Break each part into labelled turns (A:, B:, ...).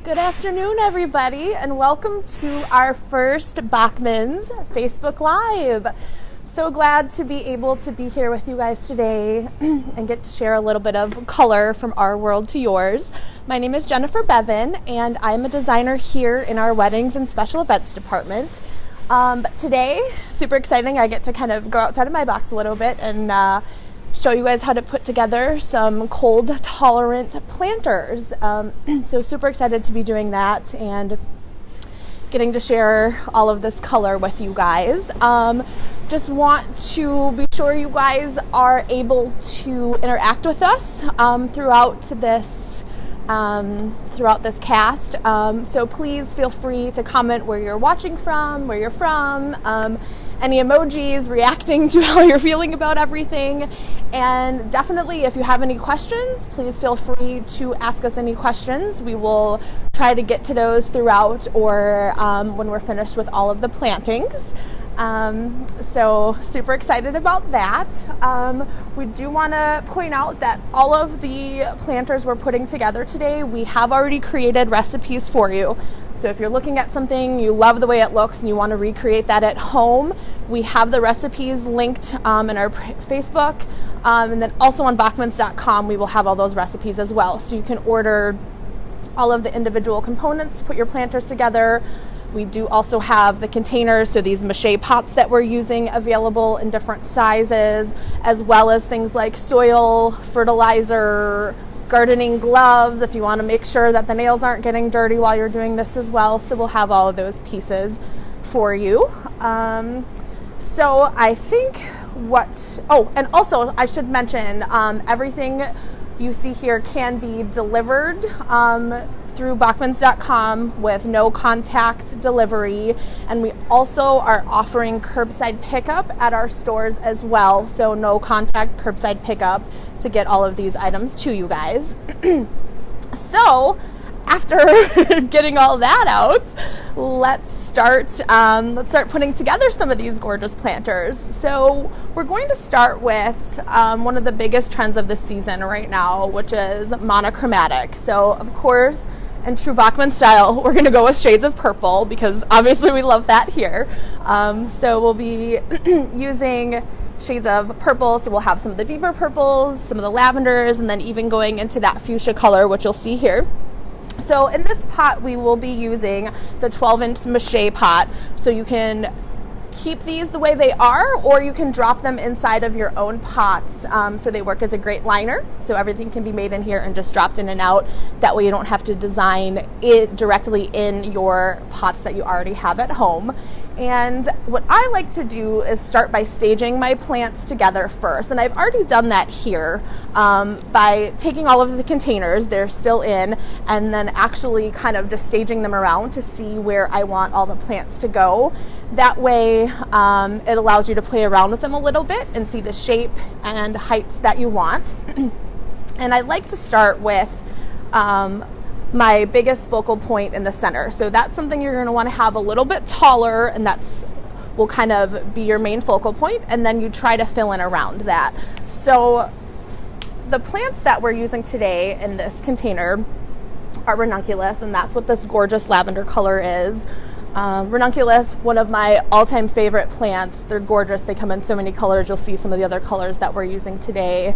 A: Good afternoon, everybody, and welcome to our first Bachman's Facebook Live. So glad to be able to be here with you guys today and get to share a little bit of color from our world to yours. My name is Jennifer Bevan, and I'm a designer here in our weddings and special events department. But today, super exciting, I get to kind of go outside of my box a little bit and show you guys how to put together some cold-tolerant planters. So super excited to be doing that and getting to share all of this color with you guys. Just want to be sure you guys are able to interact with us throughout this cast. So please feel free to comment where you're watching from, where you're from, any emojis reacting to how you're feeling about everything. And definitely, if you have any questions, please feel free to ask us any questions. We will try to get to those throughout or when we're finished with all of the plantings. So super excited about that. We do want to point out that all of the planters we're putting together today, we have already created recipes for you. So if you're looking at something, you love the way it looks and you want to recreate that at home, we have the recipes linked in our Facebook. And then also on Bachmans.com, we will have all those recipes as well. So you can order all of the individual components to put your planters together. We do also have the containers, so these mache pots that we're using available in different sizes, as well as things like soil, fertilizer, gardening gloves if you want to make sure that the nails aren't getting dirty while you're doing this as well. So we'll have all of those pieces for you. So I think and also I should mention everything you see here can be delivered through Bachmans.com with no contact delivery, and we also are offering curbside pickup at our stores as well, so no contact curbside pickup to get all of these items to you guys. So after getting all that out, let's start putting together some of these gorgeous planters. So we're going to start with one of the biggest trends of the season right now, which is monochromatic. So of course, in true Bachman style, we're going to go with shades of purple because obviously we love that here. So we'll be using shades of purple. So we'll have some of the deeper purples, some of the lavenders, and then even going into that fuchsia color, which you'll see here. So in this pot, we will be using the 12-inch mache pot. So you can keep these the way they are, or you can drop them inside of your own pots. So they work as a great liner. So everything can be made in here and just dropped in and out. That way you don't have to design it directly in your pots that you already have at home. And what I like to do is start by staging my plants together first. And I've already done that here by taking all of the containers, they're still in, and then actually kind of just staging them around to see where I want all the plants to go. That way it allows you to play around with them a little bit and see the shape and heights that you want. And I like to start with my biggest focal point in the center. So that's something you're going to want to have a little bit taller, and will kind of be your main focal point, and then you try to fill in around that. So the plants that we're using today in this container are ranunculus, and that's what this gorgeous lavender color is. Ranunculus, one of my all-time favorite plants. They're gorgeous. They come in so many colors. You'll see some of the other colors that we're using today.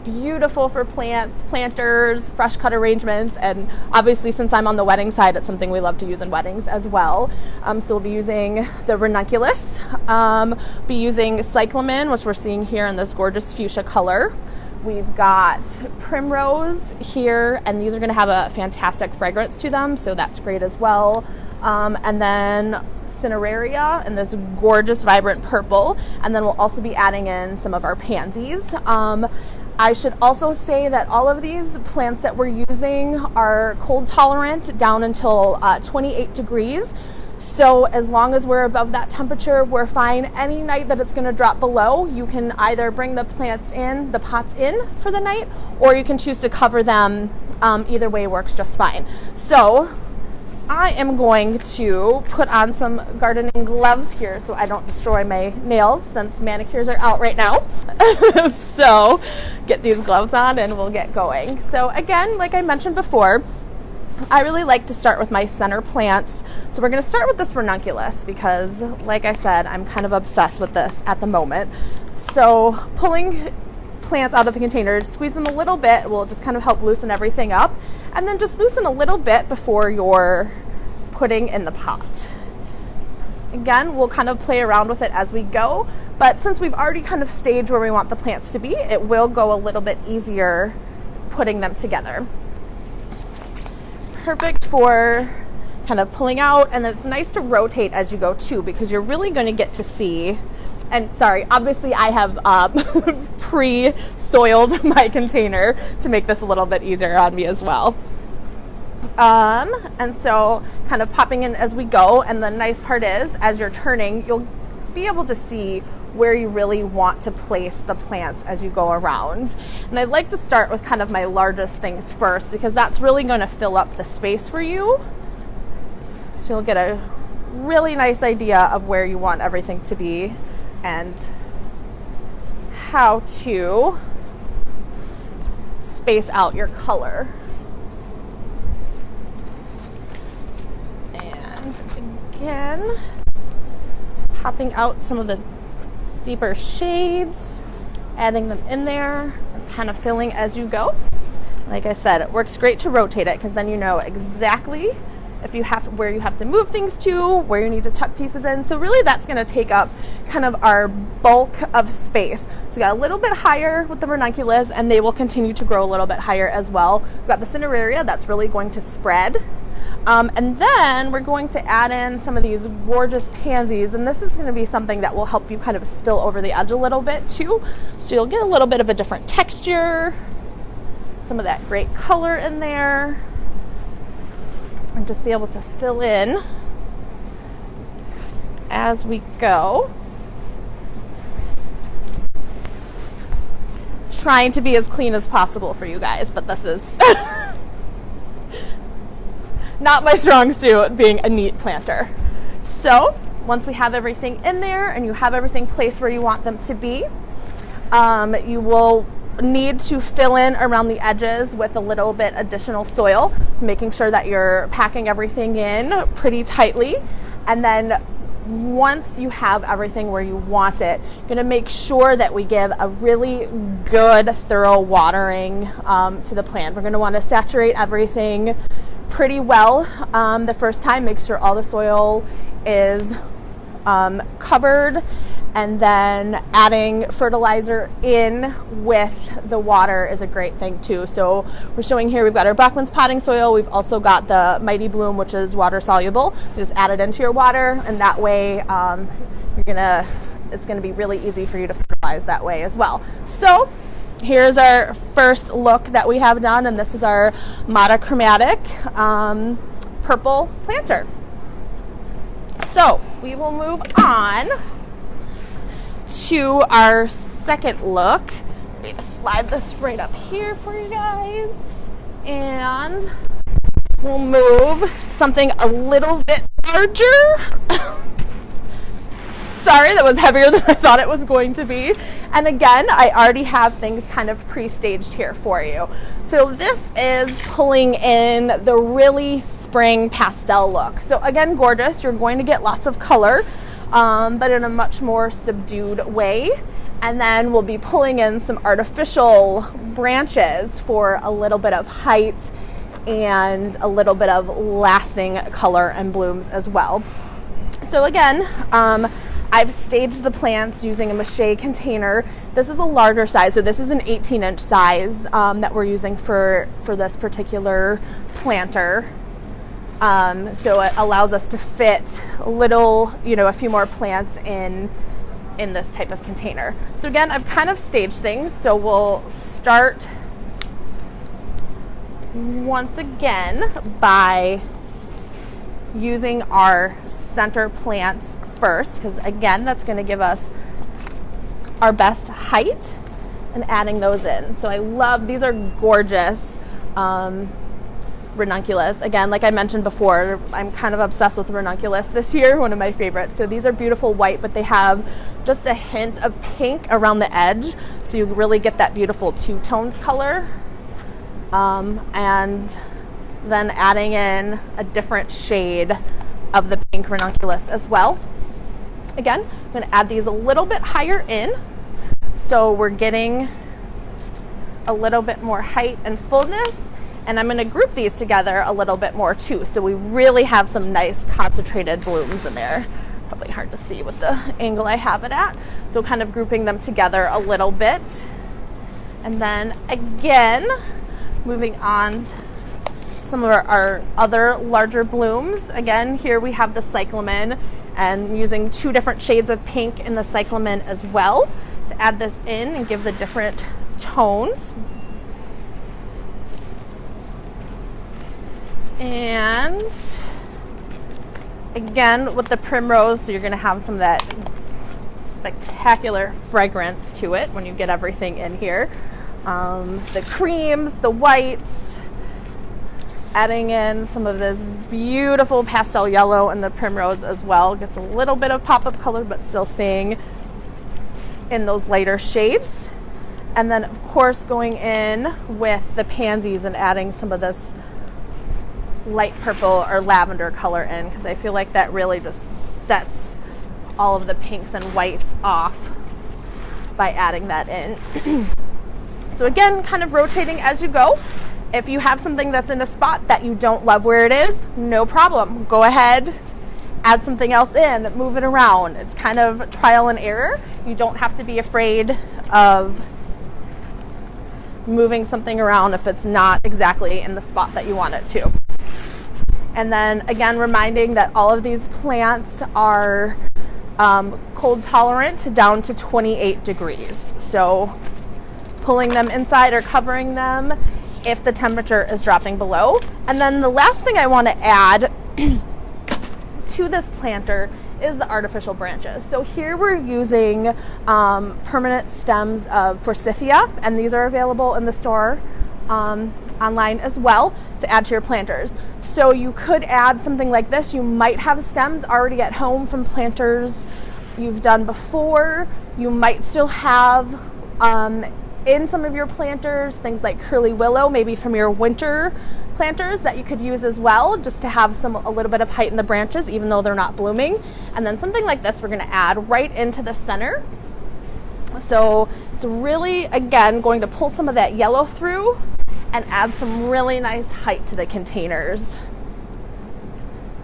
A: Beautiful for planters, fresh cut arrangements, and obviously since I'm on the wedding side, it's something we love to use in weddings as well. So we'll be using the ranunculus, be using cyclamen, which we're seeing here in this gorgeous fuchsia color. We've got primrose here, and these are going to have a fantastic fragrance to them, so that's great as well. And then cineraria in this gorgeous vibrant purple, and then we'll also be adding in some of our pansies. I should also say that all of these plants that we're using are cold tolerant down until 28 degrees. So as long as we're above that temperature, we're fine. Any night that it's going to drop below, you can either bring the pots in for the night, or you can choose to cover them. Either way works just fine. So I am going to put on some gardening gloves here so I don't destroy my nails since manicures are out right now. So get these gloves on and we'll get going. So again, like I mentioned before, I really like to start with my center plants. So we're going to start with this ranunculus because, like I said, I'm kind of obsessed with this at the moment. So pulling plants out of the container, squeeze them a little bit, will just kind of help loosen everything up. And then just loosen a little bit before you're putting in the pot. Again, we'll kind of play around with it as we go, but since we've already kind of staged where we want the plants to be, it will go a little bit easier putting them together. Perfect for kind of pulling out, and then it's nice to rotate as you go too, because you're really going to get to see, and sorry, obviously I have pre-soiled my container to make this a little bit easier on me as well. And so kind of popping in as we go, and the nice part is as you're turning, you'll be able to see where you really want to place the plants as you go around. And I'd like to start with kind of my largest things first, because that's really going to fill up the space for you. So you'll get a really nice idea of where you want everything to be and how to space out your color. Again, popping out some of the deeper shades, adding them in there, and kind of filling as you go. Like I said, it works great to rotate it because then you know exactly if you have where you have to move things to, where you need to tuck pieces in. So really that's going to take up kind of our bulk of space. So we got a little bit higher with the ranunculus, and they will continue to grow a little bit higher as well. We've got the cineraria that's really going to spread. And then we're going to add in some of these gorgeous pansies, and this is going to be something that will help you kind of spill over the edge a little bit too. So you'll get a little bit of a different texture, some of that great color in there, and just be able to fill in as we go. Trying to be as clean as possible for you guys, but this is not my strong suit, being a neat planter. So once we have everything in there and you have everything placed where you want them to be, you will need to fill in around the edges with a little bit additional soil, making sure that you're packing everything in pretty tightly. And then once you have everything where you want it, you're going to make sure that we give a really good, thorough watering to the plant. We're going to want to saturate everything pretty well the first time. Make sure all the soil is covered, and then adding fertilizer in with the water is a great thing too. So we're showing here we've got our Bachman's potting soil. We've also got the Mighty Bloom, which is water soluble. Just add it into your water, and that way it's gonna be really easy for you to fertilize that way as well. So here's our first look that we have done, and this is our monochromatic purple planter. So we will move on to our second look. I'm going to slide this right up here for you guys, and we'll move something a little bit larger. Sorry, that was heavier than I thought it was going to be. And again, I already have things kind of pre-staged here for you. So this is pulling in the really spring pastel look. So again, gorgeous. You're going to get lots of color, but in a much more subdued way. And then we'll be pulling in some artificial branches for a little bit of height and a little bit of lasting color and blooms as well. So again, I've staged the plants using a mache container. This is a larger size, so this is an 18-inch size that we're using for this particular planter. So it allows us to fit a few more plants in this type of container. So again, I've kind of staged things, so we'll start once again by using our center plants first, because again, that's going to give us our best height, and adding those in. So I love, these are gorgeous ranunculus. Again, like I mentioned before, I'm kind of obsessed with ranunculus this year, one of my favorites. So these are beautiful white, but they have just a hint of pink around the edge, so you really get that beautiful two-toned color. And then adding in a different shade of the pink ranunculus as well. Again, I'm going to add these a little bit higher in, so we're getting a little bit more height and fullness, and I'm going to group these together a little bit more too, so we really have some nice concentrated blooms in there. Probably hard to see with the angle I have it at, so kind of grouping them together a little bit. And then again, moving on to some of our other larger blooms. Again, here we have the cyclamen, and using 2 different shades of pink in the cyclamen as well to add this in and give the different tones. And again, with the primrose, so you're going to have some of that spectacular fragrance to it when you get everything in here. The creams, the whites, adding in some of this beautiful pastel yellow and the primrose as well. Gets a little bit of pop of color, but still staying in those lighter shades. And then, of course, going in with the pansies and adding some of this light purple or lavender color in, because I feel like that really just sets all of the pinks and whites off by adding that in. So again, kind of rotating as you go. If you have something that's in a spot that you don't love where it is, no problem. Go ahead, add something else in, move it around. It's kind of trial and error. You don't have to be afraid of moving something around if it's not exactly in the spot that you want it to. And then again, reminding that all of these plants are cold tolerant down to 28 degrees. So pulling them inside or covering them if the temperature is dropping below. And then the last thing I want to add to this planter is the artificial branches. So here we're using permanent stems of forsythia, and these are available in the store online as well to add to your planters. So you could add something like this. You might have stems already at home from planters you've done before. You might still have in some of your planters things like curly willow, maybe from your winter planters, that you could use as well, just to have a little bit of height in the branches even though they're not blooming. And then something like this we're going to add right into the center. So it's really, again, going to pull some of that yellow through and add some really nice height to the containers.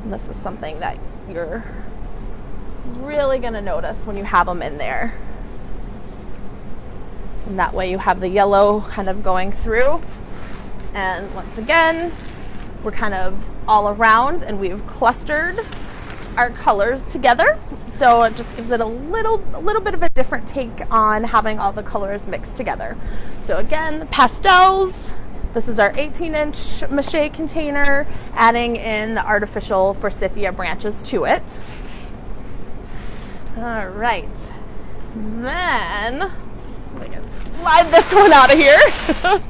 A: And this is something that you're really going to notice when you have them in there. And that way you have the yellow kind of going through. And once again, we're kind of all around, and we've clustered our colors together. So it just gives it a little bit of a different take on having all the colors mixed together. So again, pastels. This is our 18-inch mache container, adding in the artificial forsythia branches to it. All right. Then, so I can slide this one out of here.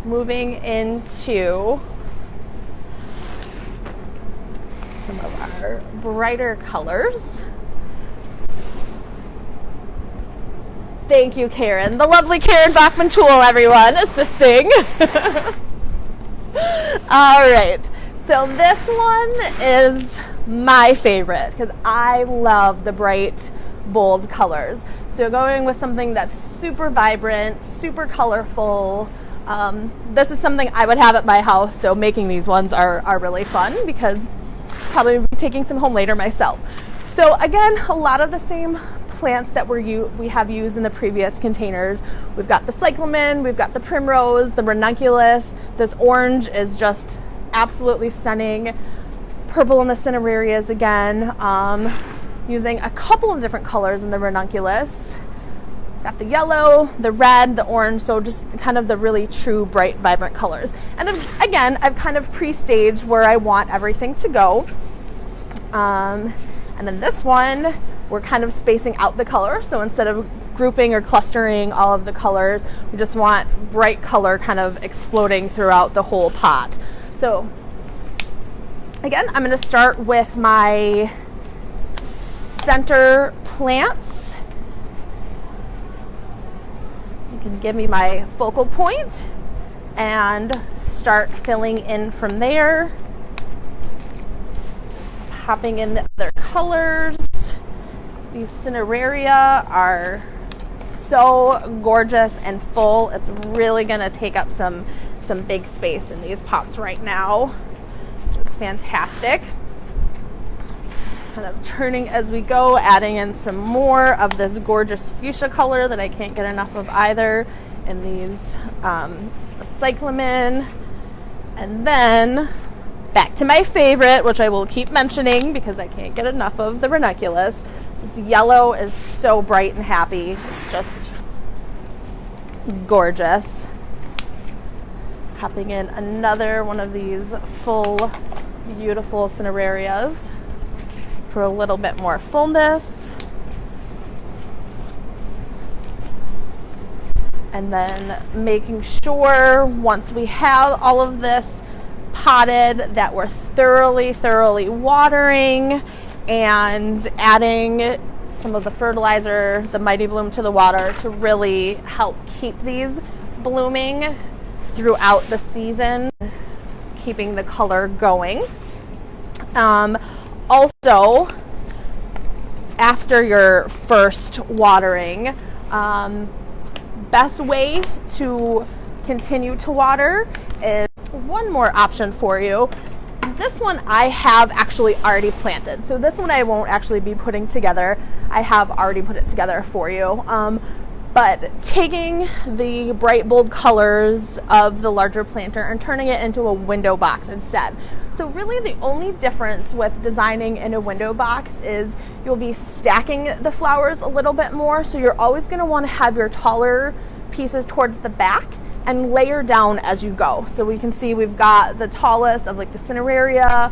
A: Moving into some of our brighter colors. Thank you, Karen. The lovely Karen Bachman tool, everyone, assisting. All right. So this one is my favorite because I love the bright, bold colors. So going with something that's super vibrant, super colorful. This is something I would have at my house, so making these ones are really fun because probably be taking some home later myself. So again, a lot of the same plants that we have used in the previous containers. We've got the cyclamen, we've got the primrose, the ranunculus. This orange is just absolutely stunning. Purple in the cinerarias again. Using a couple of different colors in the ranunculus. Got the yellow, the red, the orange, so just kind of the really true, bright, vibrant colors. And again, I've kind of pre-staged where I want everything to go. And then this one, we're kind of spacing out the color. So instead of grouping or clustering all of the colors, we just want bright color kind of exploding throughout the whole pot. So again, I'm going to start with my center plants. You can give me my focal point. and start filling in from there. Popping in the other colors. These Cineraria are so gorgeous and full. It's really gonna take up some big space in these pots right now, which is fantastic. Kind of turning as we go, adding in some more of this gorgeous fuchsia color that I can't get enough of either, and these cyclamen. And then back to my favorite, which I will keep mentioning because I can't get enough of, the ranunculus. This yellow is so bright and happy. It's just gorgeous. Popping in another one of these full, beautiful Cinerarias for a little bit more fullness. And then making sure once we have all of this potted that we're thoroughly watering and adding some of the fertilizer, the Mighty Bloom, to the water to really help keep these blooming throughout the season, keeping the color going. Also, after your first watering, best way to continue to water is one more option for you. This one I have actually already planted. So this one I won't actually be putting together. I have already put it together for you. But taking the bright, bold colors of the larger planter and turning it into a window box instead. So really the only difference with designing in a window box is you'll be stacking the flowers a little bit more. So you're always going to want to have your taller pieces towards the back and layer down as you go. So we can see we've got the tallest of like the Cineraria,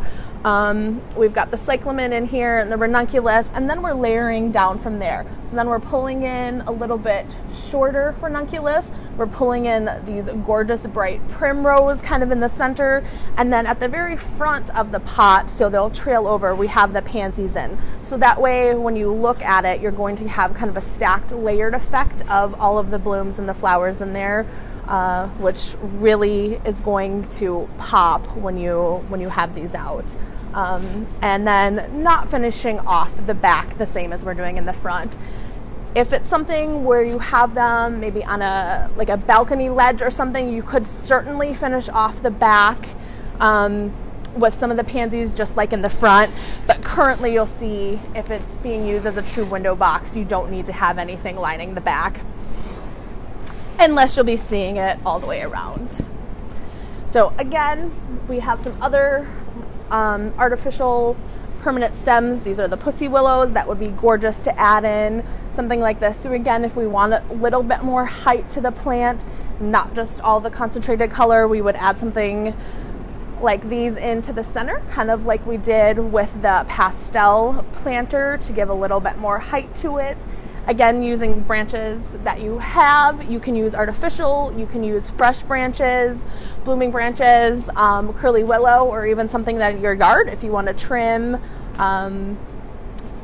A: we've got the cyclamen in here and the ranunculus, and then we're layering down from there. So then we're pulling in a little bit shorter ranunculus, we're pulling in these gorgeous bright primrose kind of in the center, and then at the very front of the pot, so they'll trail over, we have the pansies in. So that way when you look at it, you're going to have kind of a stacked layered effect of all of the blooms and the flowers in there. Which really is going to pop when you have these out. And then not finishing off the back the same as we're doing in the front. If it's something where you have them maybe on a balcony ledge or something, you could certainly finish off the back with some of the pansies just like in the front. But currently you'll see if it's being used as a true window box, you don't need to have anything lining the back, unless you'll be seeing it all the way around. So again, we have some other artificial permanent stems. These are the pussy willows that would be gorgeous to add in something like this. So again, if we want a little bit more height to the plant, not just all the concentrated color, we would add something like these into the center, kind of like we did with the pastel planter to give a little bit more height to it. Again, using branches that you have, you can use artificial, you can use fresh branches, blooming branches, curly willow, or even something that in your yard, if you want to trim,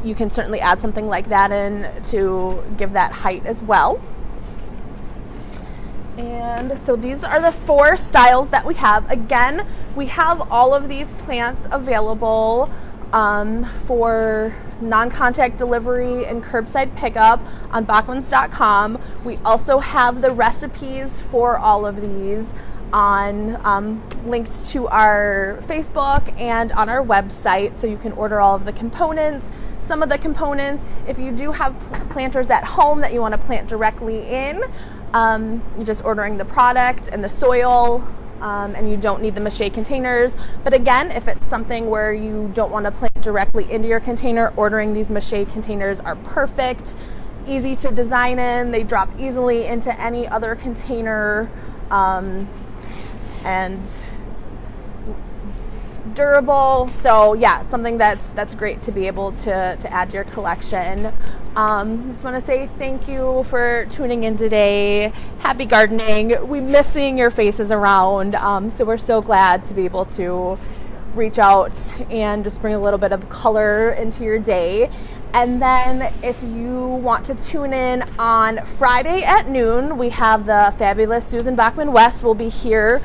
A: you can certainly add something like that in to give that height as well. And so these are the 4 styles that we have. Again, we have all of these plants available for non-contact delivery and curbside pickup on Bachmans.com. We also have the recipes for all of these on linked to our Facebook and on our website, so you can order all of the components. Some of the components, if you do have planters at home that you want to plant directly in, you're just ordering the product and the soil, and you don't need the mache containers. But again, if it's something where you don't want to plant directly into your container, ordering these mache containers are perfect. Easy to design in, they drop easily into any other container, and durable. So yeah, it's something that's great to be able to add to your collection. Just want to say thank you for tuning in today. Happy gardening. We miss seeing your faces around, so we're so glad to be able to reach out and just bring a little bit of color into your day. And then if you want to tune in on Friday at noon, we have the fabulous Susan Bachman West will be here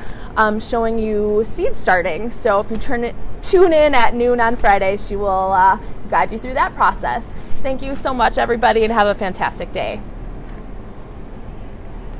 A: showing you seed starting. So if you tune in at noon on Friday, she will guide you through that process. Thank you so much, everybody, and have a fantastic day.